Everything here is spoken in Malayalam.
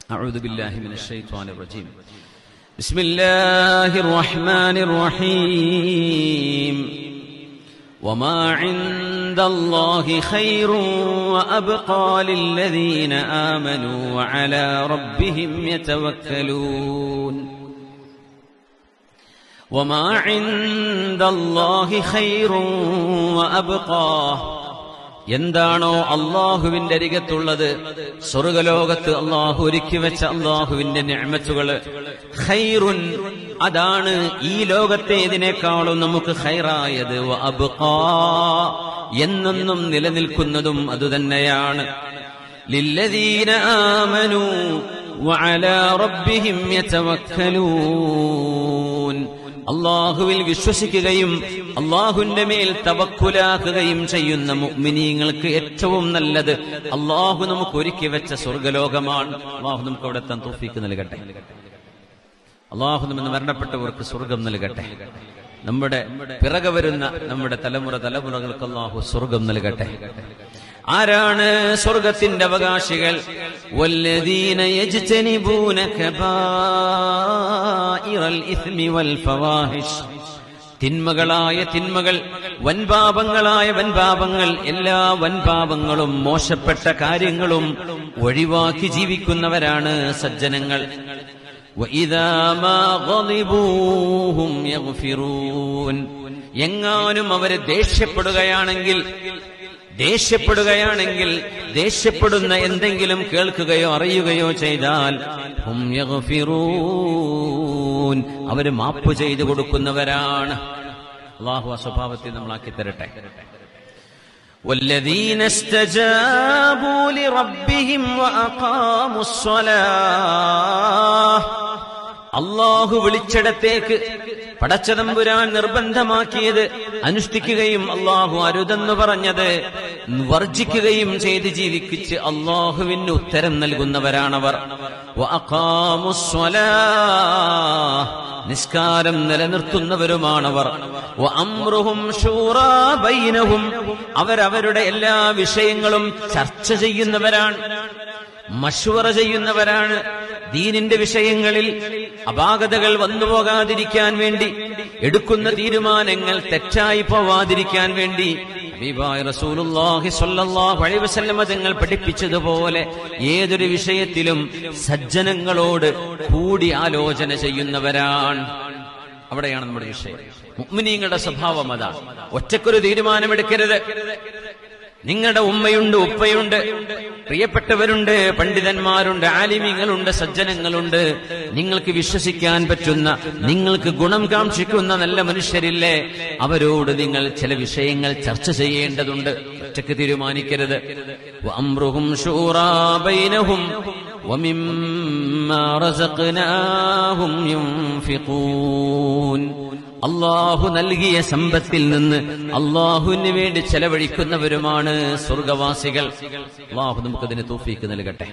أعوذ بالله من الشيطان الرجيم. بسم الله الرحمن الرحيم. وما عند الله خير وأبقى للذين آمنوا وعلى ربهم يتوكلون. وما عند الله خير وأبقى. എന്താണോ അള്ളാഹുവിന്റെ അരികത്തുള്ളത്, സ്വർഗലോകത്ത് അള്ളാഹു ഒരുക്കി വെച്ച അള്ളാഹുവിന്റെ നിഅമത്തുകൾ, ഖൈറുൻ, അതാണ് ഈ ലോകത്തേതിനേക്കാളും നമുക്ക് ഖൈറായത്, വ അബ്ഖാ, എന്നെന്നും നിലനിൽക്കുന്നതും അതുതന്നെയാണ്. ലില്ലദീന ആമനൂ വഅലാ റബ്ബിഹിം യതവക്കലൂൻ. അള്ളാഹുവിൽ വിശ്വസിക്കുകയും അള്ളാഹുവിന്റെ മേൽ തവക്കുലാക്കുകയും ചെയ്യുന്ന മുഅ്മിനീങ്ങൾക്ക് ഏറ്റവും നല്ലത് അള്ളാഹു നമുക്ക് ഒരുക്കി വെച്ച സ്വർഗലോകമാണ്. അള്ളാഹു നമുക്ക് അവിടെ എത്താൻ തൗഫീഖ് നൽകട്ടെ. അള്ളാഹു നമ്മെ മരണപ്പെട്ടവർക്ക് സ്വർഗം നൽകട്ടെ. നമ്മുടെ പിറകെ വരുന്ന നമ്മുടെ തലമുറകൾക്ക് അള്ളാഹു സ്വർഗം നൽകട്ടെ. ആരാണ് സ്വർഗത്തിന്റെ അവകാശികൾ? വല്ലദീന യജ്തനിബൂന കബായിറൽ ഇസ്മി വൽ ഫവാഹിഷ്. തിന്മകളായ തിന്മകൾ, വൻപാപങ്ങളായ വൻപാപങ്ങൾ, എല്ലാ വൻപാപങ്ങളും മോശപ്പെട്ട കാര്യങ്ങളും ഒഴിവാക്കി ജീവിക്കുന്നവരാണ് സജ്ജനങ്ങൾ. വഇദാ മാ ഗളിബൂ ഹും യഗ്ഫിറൂൻ. എങ്ങാനും അവര് ദേഷ്യപ്പെടുകയാണെങ്കിൽ ദേഷ്യപ്പെടുന്ന എന്തെങ്കിലും കേൾക്കുകയോ അറിയുകയോ ചെയ്താൽ ഹും യഗ്ഫിറൂൻ, അവര് മാപ്പ് ചെയ്തു കൊടുക്കുന്നവരാണ്. അല്ലാഹു ആ സ്വഭാവത്തെ നമ്മളാക്കി തരട്ടെ. വല്ലദീന ഇസ്തജാബൂ ലിറബ്ബിഹിം വഅഖാമുസ് സ്വലാഹ്. അല്ലാഹു വിളിച്ചിടത്തേക്ക് പടച്ചതമ്പുരാൻ നിർബന്ധമാക്കിയത് അനുഷ്ഠിക്കുകയും അള്ളാഹു അരുതെന്ന് പറഞ്ഞത് വർജിക്കുകയും ചെയ്ത് ജീവിപ്പിച്ച് അള്ളാഹുവിന് ഉത്തരം നൽകുന്നവരാണവർ. വഅഖാമുസ് സ്വലാഹ്, നിസ്കാരം നിലനിർത്തുന്നവരുമാണവർ. വഅംറുഹും ശൂറാ ബൈനഹും, അവരവരുടെ എല്ലാ വിഷയങ്ങളും ചർച്ച ചെയ്യുന്നവരാണ്, മശ്വറ ചെയ്യുന്നവരാണ്. ദീനിന്റെ വിഷയങ്ങളിൽ അപാകതകൾ വന്നുപോകാതിരിക്കാൻ വേണ്ടി, എടുക്കുന്ന തീരുമാനങ്ങൾ തെറ്റായി പോവാതിരിക്കാൻ വേണ്ടി ഹബീബായ റസൂലുള്ളാഹി സ്വല്ലല്ലാഹു അലൈഹി വസല്ലം തങ്ങൾ പഠിപ്പിച്ചതുപോലെ ഏതൊരു വിഷയത്തിലും സജ്ജനങ്ങളോട് കൂടി ആലോചന ചെയ്യുന്നവരാണ്. അവിടെയാണ് നമ്മുടെ വിഷയം. മുഅ്മിനീങ്ങളുടെ സ്വഭാവം അതാണ്. ഒറ്റക്കൊരു തീരുമാനമെടുക്കരുത്. നിങ്ങളുടെ ഉമ്മയുണ്ട്, ഉപ്പയുണ്ട്, പ്രിയപ്പെട്ടവരുണ്ട്, പണ്ഡിതന്മാരുണ്ട്, ആലിമീങ്ങളുണ്ട്, സജ്ജനങ്ങളുണ്ട്, നിങ്ങൾക്ക് വിശ്വസിക്കാൻ പറ്റുന്ന, നിങ്ങൾക്ക് ഗുണം കാക്ഷിക്കുന്ന നല്ല മനുഷ്യരില്ലേ, അവരോട് നിങ്ങൾ ചില വിഷയങ്ങൾ ചർച്ച ചെയ്യേണ്ടതുണ്ട്. ഒറ്റയ്ക്ക് തീരുമാനിക്കരുത്. വഅംറുഹും ശൂറാ ബൈനഹും വമിമ്മാ റസഖ്നാഹും യുൻഫിഖൂൻ. അള്ളാഹു നൽകിയ സമ്പത്തിൽ നിന്ന് അള്ളാഹുവിന് വേണ്ടി ചെലവഴിക്കുന്നവരുമാണ് സ്വർഗവാസികൾ. അള്ളാഹു നമുക്കതിന് തൗഫീഖ് നൽകട്ടെ.